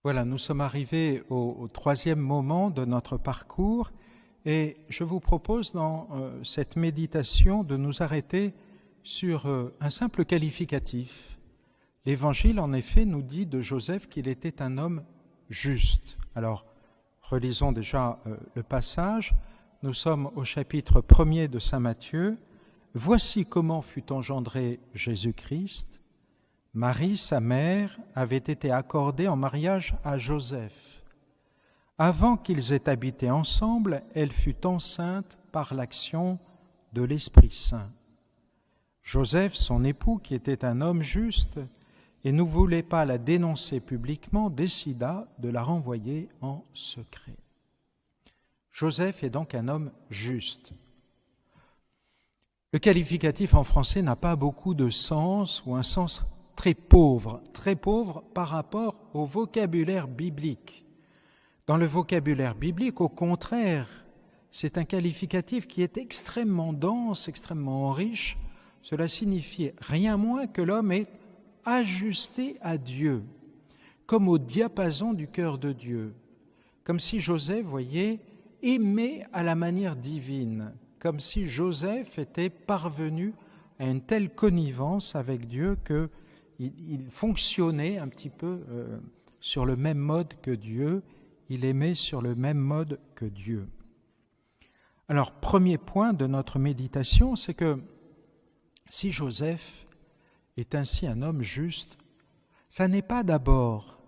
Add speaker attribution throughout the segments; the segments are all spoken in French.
Speaker 1: Voilà, nous sommes arrivés au troisième moment de notre parcours et je vous propose dans cette méditation de nous arrêter sur un simple qualificatif. L'Évangile, en effet, nous dit de Joseph qu'il était un homme juste. Alors, relisons déjà le passage. Nous sommes au chapitre 1er de saint Matthieu. « Voici comment fut engendré Jésus-Christ. Marie, sa mère, avait été accordée en mariage à Joseph. Avant qu'ils aient habité ensemble, elle fut enceinte par l'action de l'Esprit Saint. Joseph, son époux, qui était un homme juste et ne voulait pas la dénoncer publiquement, décida de la renvoyer en secret. » Joseph est donc un homme juste. Le qualificatif en français n'a pas beaucoup de sens ou un sens très pauvre par rapport au vocabulaire biblique. Dans le vocabulaire biblique, au contraire, c'est un qualificatif qui est extrêmement dense, extrêmement riche. Cela signifie rien moins que l'homme est ajusté à Dieu, comme au diapason du cœur de Dieu. Comme si Joseph, voyez, aimait à la manière divine, comme si Joseph était parvenu à une telle connivence avec Dieu qu'il fonctionnait un petit peu sur le même mode que Dieu, il aimait sur le même mode que Dieu. Alors, premier point de notre méditation, c'est que si Joseph est ainsi un homme juste, ça n'est pas d'abord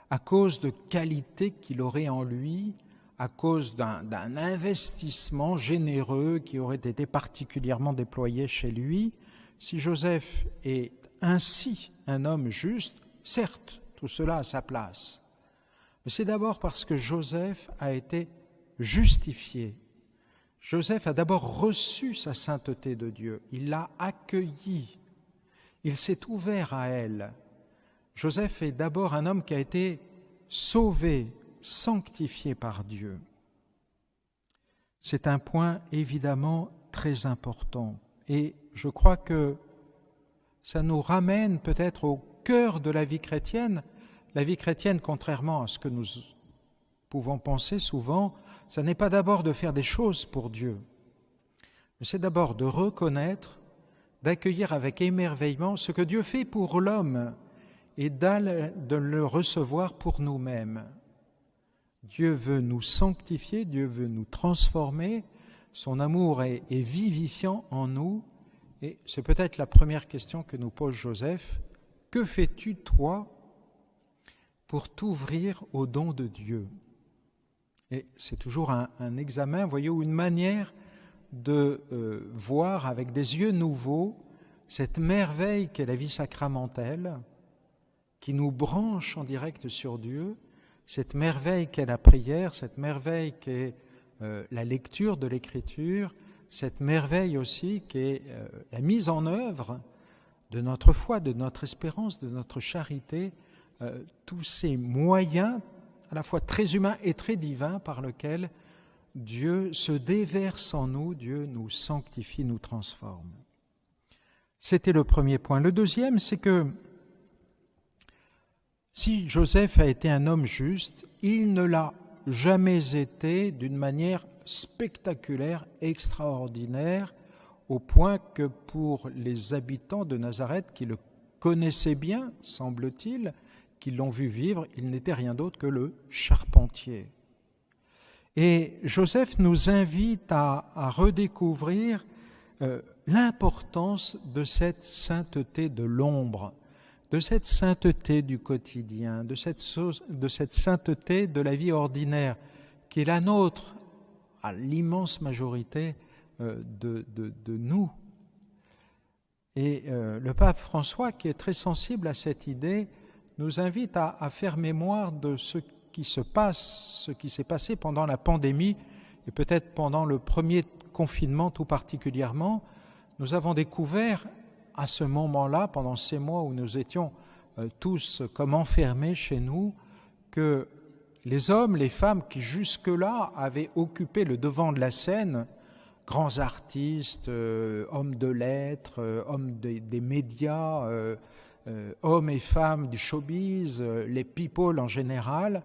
Speaker 1: à cause de qualités qu'il aurait en lui, à cause d'un investissement généreux qui aurait été particulièrement déployé chez lui. Si Joseph est ainsi un homme juste, certes, tout cela a sa place. Mais c'est d'abord parce que Joseph a été justifié. Joseph a d'abord reçu sa sainteté de Dieu. Il l'a accueillie. Il s'est ouvert à elle. Joseph est d'abord un homme qui a été sauvé, sanctifié par Dieu. C'est un point évidemment très important et je crois que ça nous ramène peut-être au cœur de la vie chrétienne. La vie chrétienne, contrairement à ce que nous pouvons penser souvent, ça n'est pas d'abord de faire des choses pour Dieu, mais c'est d'abord de reconnaître, d'accueillir avec émerveillement ce que Dieu fait pour l'homme et de le recevoir pour nous-mêmes. Dieu veut nous sanctifier, Dieu veut nous transformer, son amour est vivifiant en nous, et c'est peut-être la première question que nous pose Joseph. Que fais-tu, toi, pour t'ouvrir au don de Dieu ? Et c'est toujours un examen, voyez, ou une manière de voir avec des yeux nouveaux cette merveille qu'est la vie sacramentelle, qui nous branche en direct sur Dieu, cette merveille qu'est la prière, cette merveille qu'est la lecture de l'Écriture, cette merveille aussi qu'est la mise en œuvre de notre foi, de notre espérance, de notre charité, tous ces moyens à la fois très humains et très divins par lesquels Dieu se déverse en nous, Dieu nous sanctifie, nous transforme. C'était le premier point. Le deuxième, c'est que si Joseph a été un homme juste, il ne l'a jamais été d'une manière spectaculaire, extraordinaire, au point que pour les habitants de Nazareth, qui le connaissaient bien, semble-t-il, qui l'ont vu vivre, il n'était rien d'autre que le charpentier. Et Joseph nous invite à redécouvrir l'importance de cette sainteté de l'ombre, de cette sainteté du quotidien, de cette sainteté de la vie ordinaire, qui est la nôtre, à l'immense majorité de nous. Et le pape François, qui est très sensible à cette idée, nous invite à faire mémoire de ce qui se passe, ce qui s'est passé pendant la pandémie, et peut-être pendant le premier confinement tout particulièrement. Nous avons découvert à ce moment-là, pendant ces mois où nous étions tous comme enfermés chez nous, que les hommes, les femmes qui jusque-là avaient occupé le devant de la scène, grands artistes, hommes de lettres, hommes des médias, hommes et femmes du showbiz, les people en général,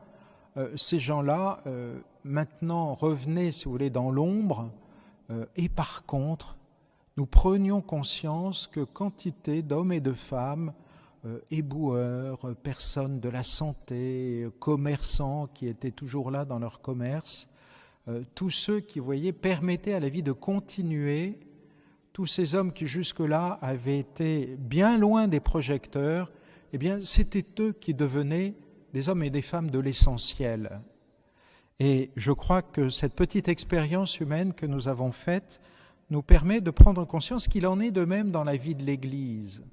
Speaker 1: ces gens-là, maintenant, revenaient, si vous voulez, dans l'ombre, et par contre, nous prenions conscience que quantité d'hommes et de femmes, éboueurs, personnes de la santé, commerçants qui étaient toujours là dans leur commerce, tous ceux qui, vous voyez, permettaient à la vie de continuer, tous ces hommes qui jusque-là avaient été bien loin des projecteurs, eh bien, c'était eux qui devenaient des hommes et des femmes de l'essentiel. Et je crois que cette petite expérience humaine que nous avons faite nous permet de prendre conscience qu'il en est de même dans la vie de l'Église.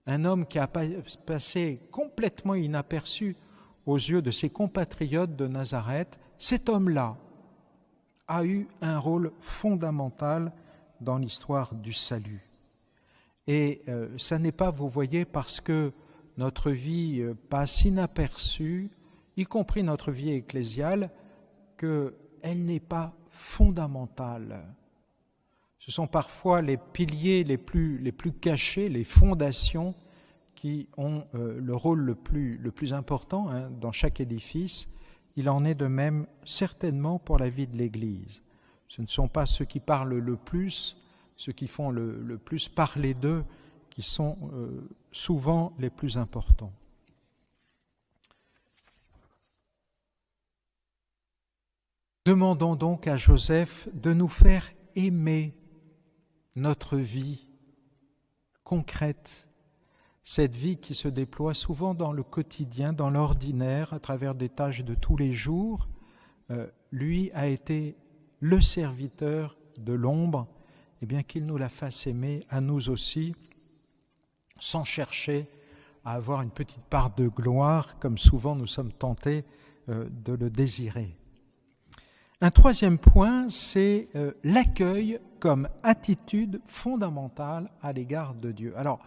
Speaker 1: Un homme qui a passé complètement inaperçu aux yeux de ses compatriotes de Nazareth, cet homme-là a eu un rôle fondamental dans l'histoire du salut. Et ça n'est pas, vous voyez, parce que notre vie passe inaperçue, y compris notre vie ecclésiale, qu'elle n'est pas fondamentale. Ce sont parfois les piliers les plus cachés, les fondations qui ont le rôle le plus important dans chaque édifice. Il en est de même certainement pour la vie de l'Église. Ce ne sont pas ceux qui parlent le plus, ceux qui font le plus parler d'eux, qui sont souvent les plus importants. Demandons donc à Joseph de nous faire aimer notre vie concrète, cette vie qui se déploie souvent dans le quotidien, dans l'ordinaire, à travers des tâches de tous les jours. Lui a été le serviteur de l'ombre, et bien qu'il nous la fasse aimer à nous aussi, sans chercher à avoir une petite part de gloire, comme souvent nous sommes tentés de le désirer. Un troisième point, c'est l'accueil comme attitude fondamentale à l'égard de Dieu. Alors,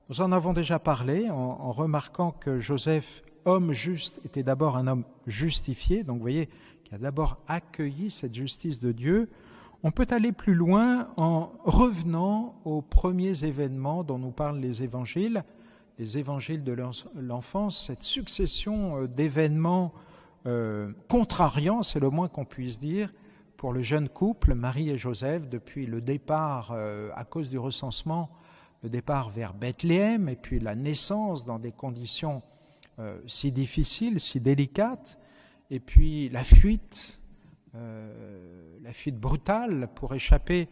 Speaker 1: nous en avons déjà parlé en remarquant que Joseph, homme juste, était d'abord un homme justifié, donc vous voyez, qui a d'abord accueilli cette justice de Dieu. On peut aller plus loin en revenant aux premiers événements dont nous parlent les évangiles de l'enfance, cette succession d'événements contrariants, c'est le moins qu'on puisse dire, pour le jeune couple, Marie et Joseph, depuis le départ, à cause du recensement, le départ vers Bethléem, et puis la naissance dans des conditions si difficiles, si délicates, et puis la fuite brutale pour échapper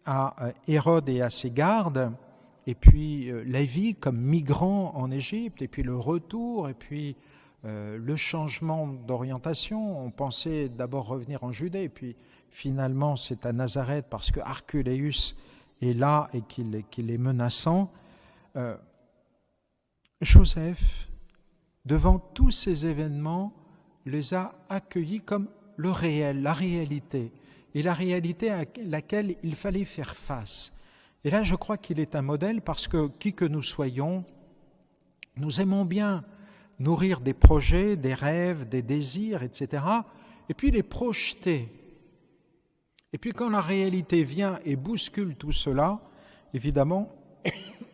Speaker 1: à Hérode et à ses gardes, et puis la vie comme migrant en Égypte, et puis le retour, et puis le changement d'orientation. On pensait d'abord revenir en Judée, et puis finalement c'est à Nazareth parce que Archélaüs est là et qu'il est menaçant. Joseph, devant tous ces événements, les a accueillis comme le réel, la réalité, et la réalité à laquelle il fallait faire face. Et là, je crois qu'il est un modèle parce que, qui que nous soyons, nous aimons bien nourrir des projets, des rêves, des désirs, etc., et puis les projeter. Et puis quand la réalité vient et bouscule tout cela, évidemment,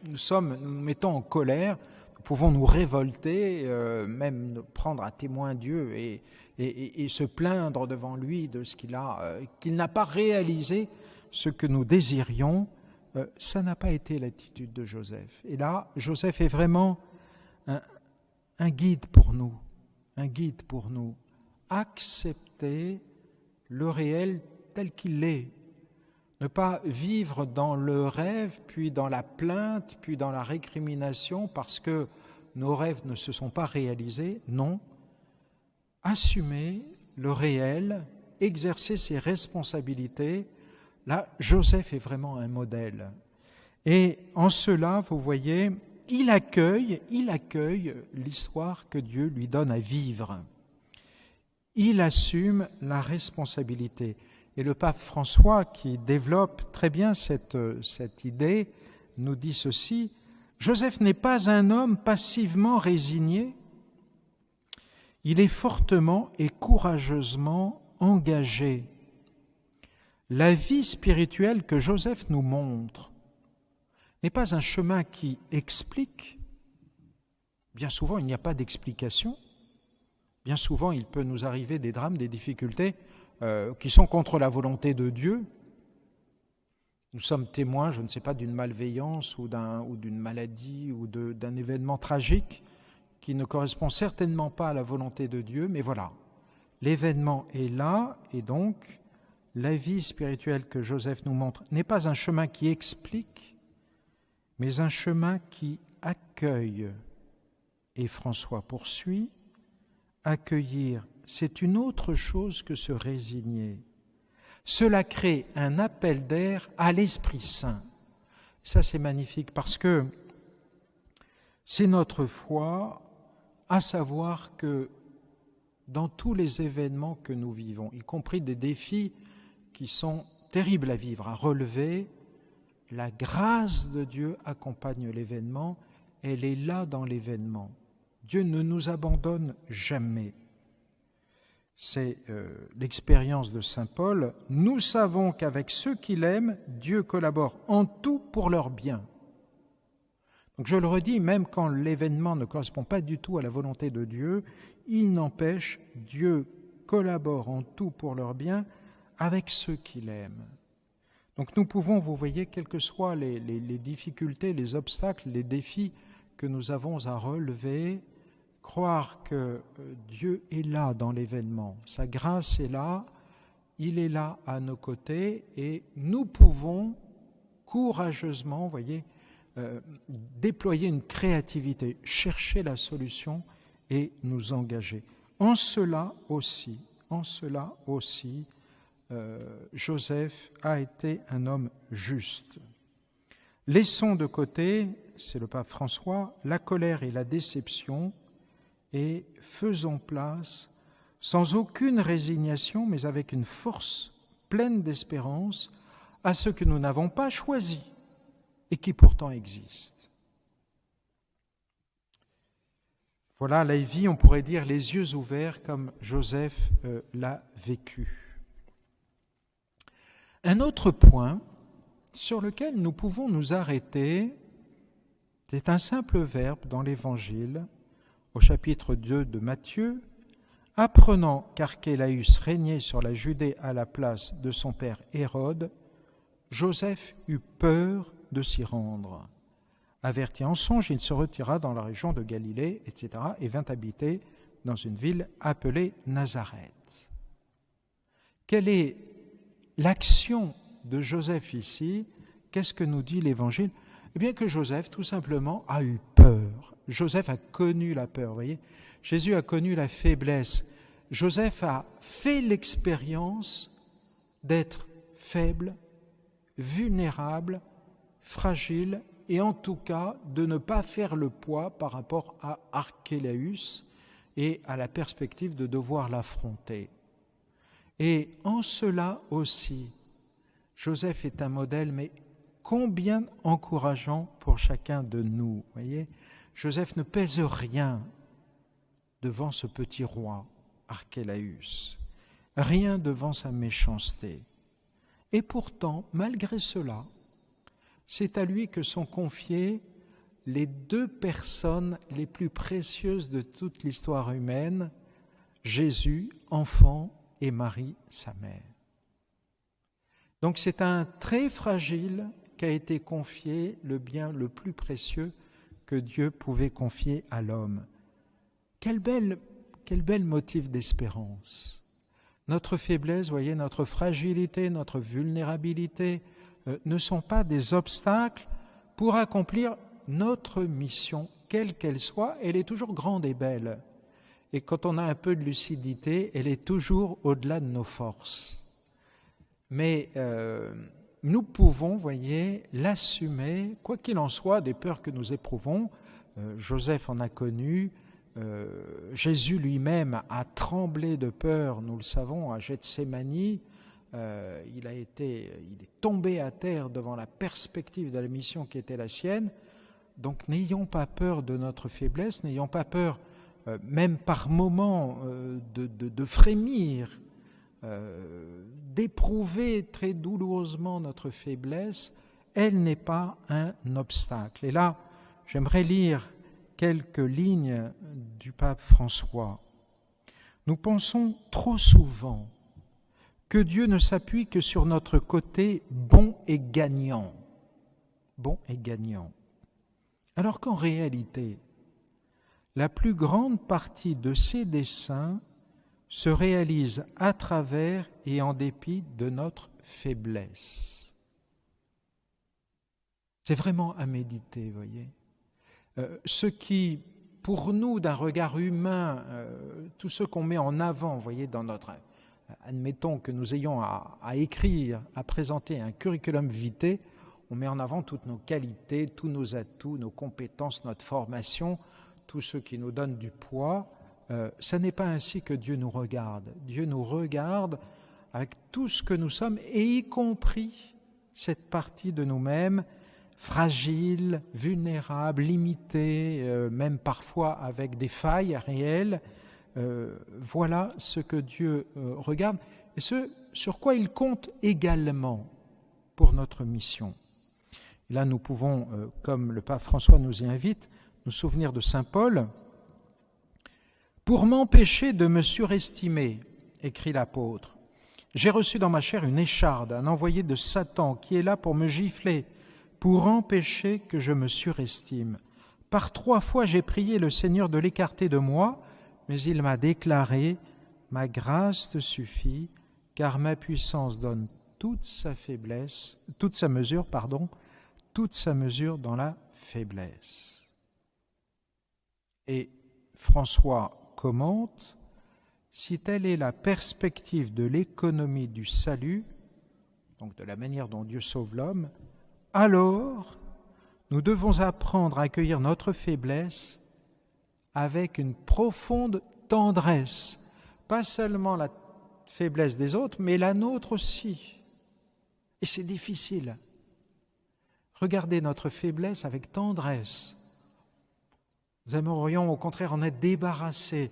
Speaker 1: nous nous mettons en colère, nous pouvons nous révolter, même prendre à témoin Dieu et se plaindre devant lui de ce qu'il n'a pas réalisé ce que nous désirions. Ça n'a pas été l'attitude de Joseph. Et là, Joseph est vraiment un guide pour nous, accepter le réel tel qu'il est, ne pas vivre dans le rêve, puis dans la plainte, puis dans la récrimination parce que nos rêves ne se sont pas réalisés, non, assumer le réel, exercer ses responsabilités. Là, Joseph est vraiment un modèle. Et en cela, vous voyez, il accueille l'histoire que Dieu lui donne à vivre. Il assume la responsabilité. Et le pape François, qui développe très bien cette idée, nous dit ceci: Joseph n'est pas un homme passivement résigné, il est fortement et courageusement engagé. La vie spirituelle que Joseph nous montre n'est pas un chemin qui explique, bien souvent, il n'y a pas d'explication. Bien souvent, il peut nous arriver des drames, des difficultés qui sont contre la volonté de Dieu. Nous sommes témoins, je ne sais pas, d'une malveillance ou d'une maladie ou d'un événement tragique qui ne correspond certainement pas à la volonté de Dieu, mais voilà, l'événement est là, et donc la vie spirituelle que Joseph nous montre n'est pas un chemin qui explique, mais un chemin qui accueille. Et François poursuit, accueillir, c'est une autre chose que se résigner. Cela crée un appel d'air à l'Esprit Saint. Ça, c'est magnifique parce que c'est notre foi, à savoir que dans tous les événements que nous vivons, y compris des défis qui sont terribles à vivre, à relever, la grâce de Dieu accompagne l'événement, elle est là dans l'événement. Dieu ne nous abandonne jamais. C'est l'expérience de saint Paul. Nous savons qu'avec ceux qui l'aiment, Dieu collabore en tout pour leur bien. Donc je le redis, même quand l'événement ne correspond pas du tout à la volonté de Dieu, il n'empêche, Dieu collabore en tout pour leur bien avec ceux qui l'aiment. Donc nous pouvons, vous voyez, quelles que soient les difficultés, les obstacles, les défis que nous avons à relever, croire que Dieu est là dans l'événement, sa grâce est là, il est là à nos côtés et nous pouvons courageusement, vous voyez, déployer une créativité, chercher la solution et nous engager. En cela aussi, Joseph a été un homme juste. Laissons de côté, c'est le pape François, la colère et la déception et faisons place, sans aucune résignation, mais avec une force pleine d'espérance, à ce que nous n'avons pas choisi et qui pourtant existent. Voilà la vie, on pourrait dire, les yeux ouverts comme Joseph l'a vécu. Un autre point sur lequel nous pouvons nous arrêter, c'est un simple verbe dans l'Évangile, au chapitre 2 de Matthieu, « Apprenant qu'Archélaüs régnait sur la Judée à la place de son père Hérode, Joseph eut peur de s'y rendre. Averti en songe, il se retira dans la région de Galilée, etc., et vint habiter dans une ville appelée Nazareth. » Quelle est l'action de Joseph ici? Qu'est-ce que nous dit l'Évangile? Eh bien que Joseph, tout simplement, a eu peur. Joseph a connu la peur, vous voyez. Jésus a connu la faiblesse. Joseph a fait l'expérience d'être faible, vulnérable, fragile, et en tout cas de ne pas faire le poids par rapport à Archélaüs et à la perspective de devoir l'affronter. Et en cela aussi, Joseph est un modèle, mais combien encourageant pour chacun de nous. Voyez, Joseph ne pèse rien devant ce petit roi, Archélaüs, rien devant sa méchanceté. Et pourtant, malgré cela, c'est à lui que sont confiées les deux personnes les plus précieuses de toute l'histoire humaine, Jésus, enfant, et Marie, sa mère. Donc c'est à un très fragile qu'a été confié le bien le plus précieux que Dieu pouvait confier à l'homme. Quel bel motif d'espérance. Notre faiblesse, voyez, notre fragilité, notre vulnérabilité ne sont pas des obstacles pour accomplir notre mission, quelle qu'elle soit. Elle est toujours grande et belle. Et quand on a un peu de lucidité, elle est toujours au-delà de nos forces. Mais nous pouvons, voyez, l'assumer, quoi qu'il en soit, des peurs que nous éprouvons. Joseph en a connu. Jésus lui-même a tremblé de peur, nous le savons, à Gethsémani. Il est tombé à terre devant la perspective de la mission qui était la sienne. Donc n'ayons pas peur de notre faiblesse, n'ayons pas peur même par moments de frémir, d'éprouver très douloureusement notre faiblesse. Elle n'est pas un obstacle. Et là, j'aimerais lire quelques lignes du pape François. Nous pensons trop souvent que Dieu ne s'appuie que sur notre côté bon et gagnant. Bon et gagnant. Alors qu'en réalité, la plus grande partie de ses desseins se réalise à travers et en dépit de notre faiblesse. C'est vraiment à méditer, voyez. Ce qui, pour nous, d'un regard humain, tout ce qu'on met en avant, voyez, dans notre... Admettons que nous ayons à écrire, à présenter un curriculum vitae, on met en avant toutes nos qualités, tous nos atouts, nos compétences, notre formation, tout ce qui nous donne du poids. Ça n'est pas ainsi que Dieu nous regarde. Dieu nous regarde avec tout ce que nous sommes, et y compris cette partie de nous-mêmes, fragile, vulnérable, limitée, même parfois avec des failles réelles. Voilà ce que Dieu regarde et ce sur quoi il compte également pour notre mission. Et là, nous pouvons, comme le pape François nous y invite, nous souvenir de saint Paul. « Pour m'empêcher de me surestimer, écrit l'apôtre, j'ai reçu dans ma chair une écharde, un envoyé de Satan qui est là pour me gifler, pour empêcher que je me surestime. Par 3 fois, j'ai prié le Seigneur de l'écarter de moi, mais il m'a déclaré « Ma grâce te suffit, car ma puissance donne toute sa mesure dans la faiblesse. » Et François commente « Si telle est la perspective de l'économie du salut, donc de la manière dont Dieu sauve l'homme, alors nous devons apprendre à accueillir notre faiblesse avec une profonde tendresse, pas seulement la faiblesse des autres, mais la nôtre aussi. Et c'est difficile. Regardez notre faiblesse avec tendresse. Nous aimerions au contraire en être débarrassés,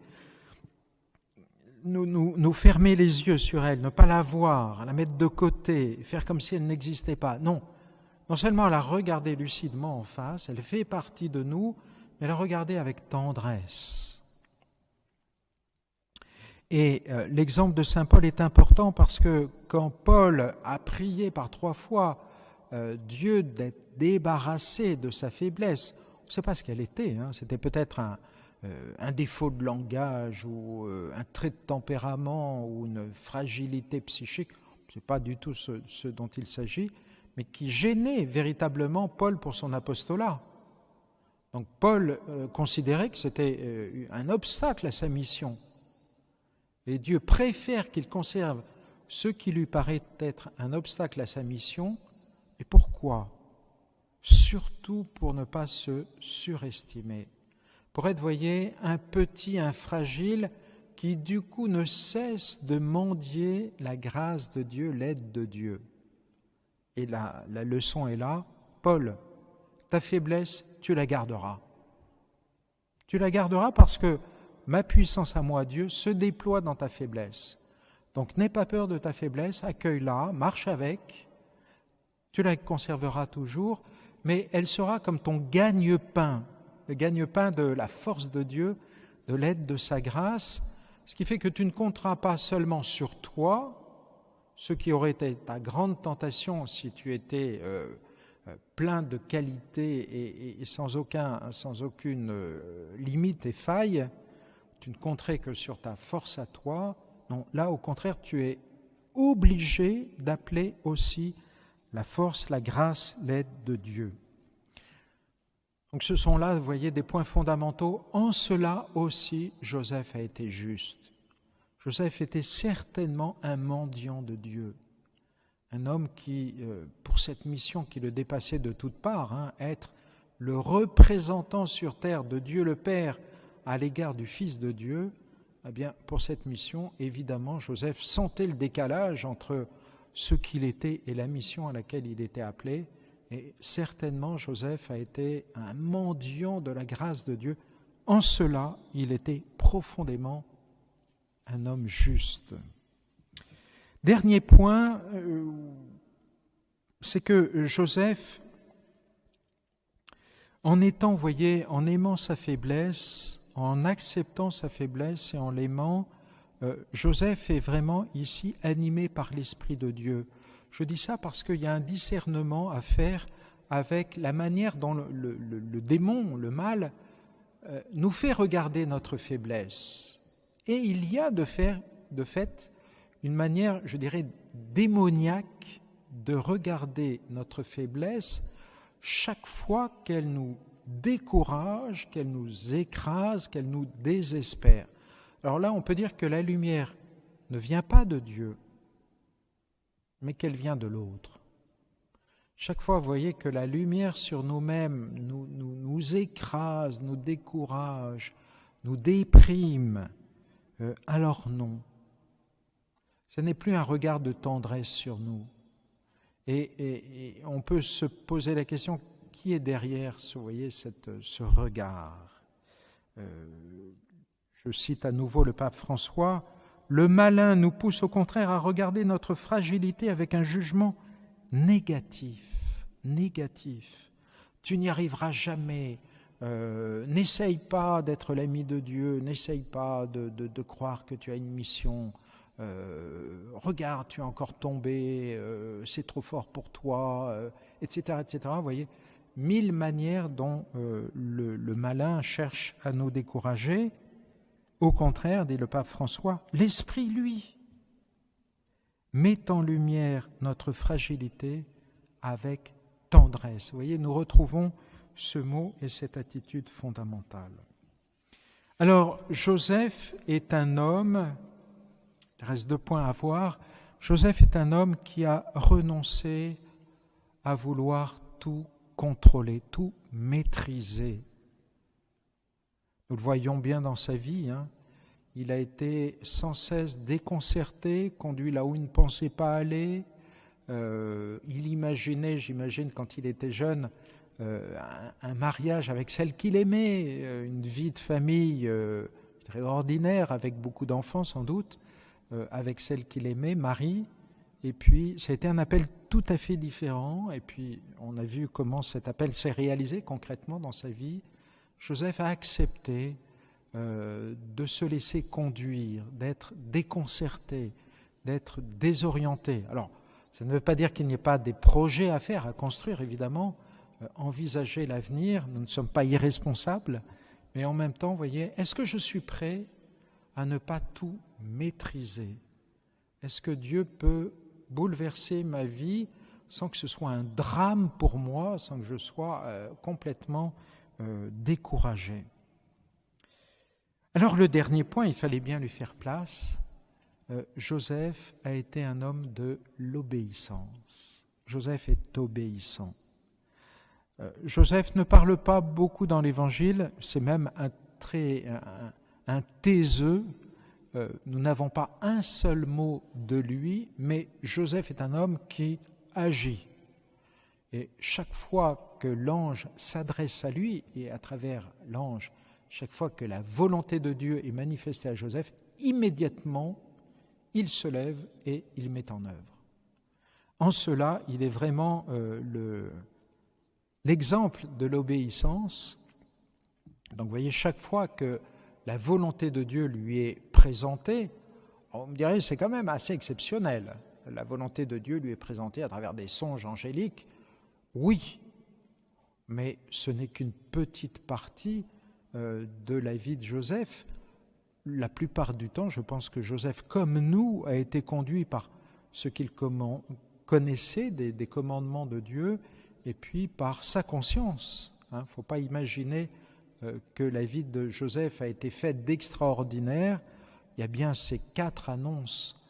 Speaker 1: nous fermer les yeux sur elle, ne pas la voir, la mettre de côté, faire comme si elle n'existait pas. Non seulement la regarder lucidement en face, elle fait partie de nous, mais la regarder avec tendresse. Et l'exemple de saint Paul est important parce que quand Paul a prié par 3 fois Dieu d'être débarrassé de sa faiblesse, on ne sait pas ce qu'elle était, c'était peut-être un défaut de langage ou un trait de tempérament ou une fragilité psychique, ce n'est pas du tout ce dont il s'agit, mais qui gênait véritablement Paul pour son apostolat. Donc Paul considérait que c'était un obstacle à sa mission. Et Dieu préfère qu'il conserve ce qui lui paraît être un obstacle à sa mission. Et pourquoi ? Surtout pour ne pas se surestimer. Pour être, voyez, un petit, un fragile qui du coup ne cesse de mendier la grâce de Dieu, l'aide de Dieu. Et la leçon est là. Paul, ta faiblesse, tu la garderas. Tu la garderas parce que ma puissance à moi, Dieu, se déploie dans ta faiblesse. Donc n'aie pas peur de ta faiblesse, accueille-la, marche avec, tu la conserveras toujours, mais elle sera comme ton gagne-pain, le gagne-pain de la force de Dieu, de l'aide de sa grâce, ce qui fait que tu ne compteras pas seulement sur toi, ce qui aurait été ta grande tentation si tu étais plein de qualités et sans aucune limite et faille, tu ne compterais que sur ta force à toi. Non, là, au contraire, tu es obligé d'appeler aussi la force, la grâce, l'aide de Dieu. Donc ce sont là, vous voyez, des points fondamentaux. En cela aussi, Joseph a été juste. Joseph était certainement un mendiant de Dieu. Un homme qui, pour cette mission qui le dépassait de toutes parts, être le représentant sur terre de Dieu le Père à l'égard du Fils de Dieu, eh bien, pour cette mission, évidemment, Joseph sentait le décalage entre ce qu'il était et la mission à laquelle il était appelé. Et certainement, Joseph a été un mendiant de la grâce de Dieu. En cela, il était profondément un homme juste. Dernier point, c'est que Joseph En étant, vous voyez, en aimant sa faiblesse, en acceptant sa faiblesse et en l'aimant, Joseph est vraiment ici animé par l'Esprit de Dieu. Je dis ça parce qu'il y a un discernement à faire avec la manière dont le démon, le mal, nous fait regarder notre faiblesse. Et il y a de fait une manière, je dirais, démoniaque de regarder notre faiblesse chaque fois qu'elle nous décourage, qu'elle nous écrase, qu'elle nous désespère. Alors là, on peut dire que la lumière ne vient pas de Dieu, mais qu'elle vient de l'autre. Chaque fois, vous voyez que la lumière sur nous-mêmes nous écrase, nous décourage, nous déprime, alors non. Ce n'est plus un regard de tendresse sur nous. Et on peut se poser la question, qui est derrière ce regard? Je cite à nouveau le pape François, « Le malin nous pousse au contraire à regarder notre fragilité avec un jugement négatif. Tu n'y arriveras jamais. N'essaye pas d'être l'ami de Dieu, n'essaye pas de croire que tu as une mission. Regarde, tu es encore tombé, c'est trop fort pour toi, etc., etc. » Vous voyez, 1000 manières dont le malin cherche à nous décourager. Au contraire, dit le pape François, l'Esprit, lui, met en lumière notre fragilité avec tendresse. Vous voyez, nous retrouvons ce mot et cette attitude fondamentale. Alors, Joseph est un homme, il reste 2 points à voir, Joseph est un homme qui a renoncé à vouloir tout contrôler, tout maîtriser. Nous le voyons bien dans sa vie, Il a été sans cesse déconcerté, conduit là où il ne pensait pas aller. Il imaginait, j'imagine, quand il était jeune, un mariage avec celle qu'il aimait, une vie de famille très ordinaire, avec beaucoup d'enfants sans doute, avec celle qu'il aimait, Marie. Et puis, ça a été un appel tout à fait différent. Et puis, on a vu comment cet appel s'est réalisé concrètement dans sa vie. Joseph a accepté de se laisser conduire, d'être déconcerté, d'être désorienté. Alors, ça ne veut pas dire qu'il n'y ait pas des projets à faire, à construire, évidemment. Envisager l'avenir, nous ne sommes pas irresponsables, mais en même temps, vous voyez, est-ce que je suis prêt à ne pas tout maîtriser? Est-ce que Dieu peut bouleverser ma vie sans que ce soit un drame pour moi, sans que je sois complètement découragé? Alors le dernier point, il fallait bien lui faire place. Joseph a été un homme de l'obéissance. Joseph est obéissant. Joseph ne parle pas beaucoup dans l'Évangile, c'est même un taiseux. Nous n'avons pas un seul mot de lui, mais Joseph est un homme qui agit. Et chaque fois que l'ange s'adresse à lui, et à travers l'ange, chaque fois que la volonté de Dieu est manifestée à Joseph, immédiatement, il se lève et il met en œuvre. En cela, il est vraiment l'exemple de l'obéissance. Donc vous voyez, chaque fois que la volonté de Dieu lui est présentée, on me dirait c'est quand même assez exceptionnel. La volonté de Dieu lui est présentée à travers des songes angéliques. Oui, mais ce n'est qu'une petite partie de la vie de Joseph. La plupart du temps, je pense que Joseph, comme nous, a été conduit par ce qu'il connaissait des commandements de Dieu et puis par sa conscience. Il ne faut pas imaginer que la vie de Joseph a été faite d'extraordinaire. Il y a bien ces 4 annonces,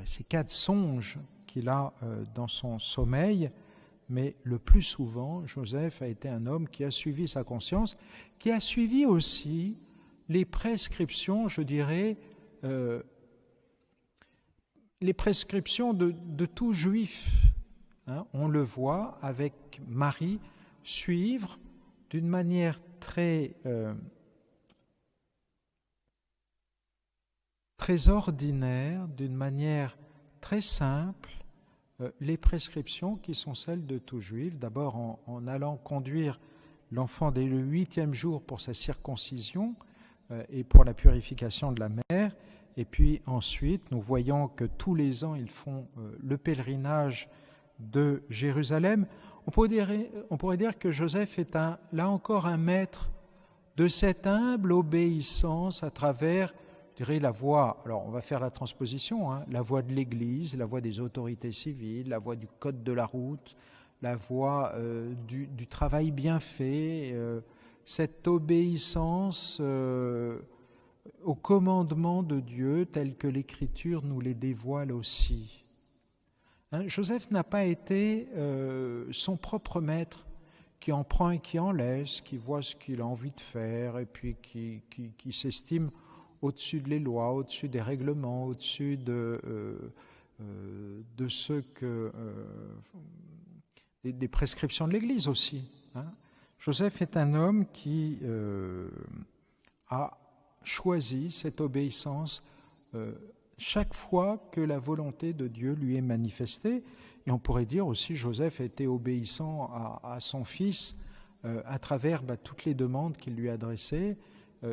Speaker 1: ces 4 songes qu'il a dans son sommeil, mais le plus souvent, Joseph a été un homme qui a suivi sa conscience, qui a suivi aussi les prescriptions, je dirais, les prescriptions de tout juif. On le voit avec Marie suivre d'une manière très ordinaire, d'une manière très simple, les prescriptions qui sont celles de tout juif. D'abord en allant conduire l'enfant dès le 8e jour pour sa circoncision et pour la purification de la mère. Et puis ensuite, nous voyons que tous les ans, ils font le pèlerinage de Jérusalem. On pourrait dire que Joseph est là encore un maître de cette humble obéissance à travers, je dirais, la voie, alors on va faire la transposition, la voie de l'Église, la voie des autorités civiles, la voie du code de la route, la voie du travail bien fait, cette obéissance au commandement de Dieu tel que l'Écriture nous les dévoile aussi. Joseph n'a pas été son propre maître qui en prend et qui en laisse, qui voit ce qu'il a envie de faire et puis qui s'estime au-dessus des lois, au-dessus des règlements, au-dessus de ce que des prescriptions de l'Église aussi. Joseph est un homme qui a choisi cette obéissance chaque fois que la volonté de Dieu lui est manifestée. Et on pourrait dire aussi Joseph était obéissant à son fils à travers toutes les demandes qu'il lui adressait.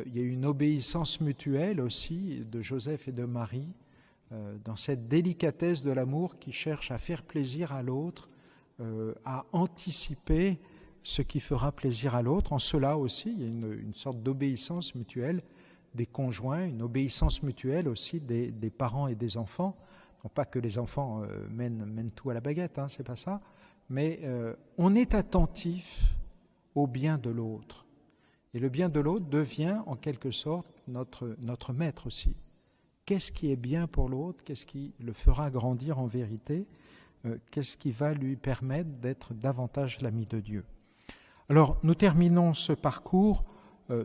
Speaker 1: Il y a une obéissance mutuelle aussi de Joseph et de Marie dans cette délicatesse de l'amour qui cherche à faire plaisir à l'autre, à anticiper ce qui fera plaisir à l'autre. En cela aussi, il y a une sorte d'obéissance mutuelle des conjoints, une obéissance mutuelle aussi des parents et des enfants. Non pas que les enfants mènent tout à la baguette, c'est pas ça, mais on est attentif au bien de l'autre. Et le bien de l'autre devient en quelque sorte notre maître aussi. Qu'est-ce qui est bien pour l'autre? Qu'est-ce qui le fera grandir en vérité? Qu'est-ce qui va lui permettre d'être davantage l'ami de Dieu? Alors, nous terminons ce parcours,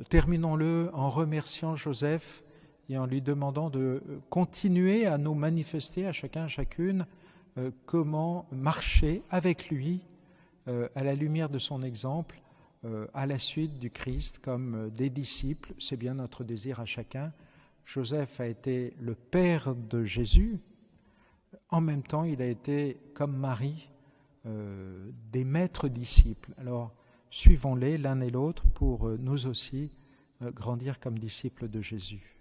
Speaker 1: terminons-le en remerciant Joseph et en lui demandant de continuer à nous manifester à chacun, à chacune, comment marcher avec lui à la lumière de son exemple, à la suite du Christ comme des disciples. C'est bien notre désir à chacun. Joseph a été le père de Jésus. En même temps, il a été, comme Marie, des maîtres disciples. Alors, suivons-les l'un et l'autre pour nous aussi grandir comme disciples de Jésus.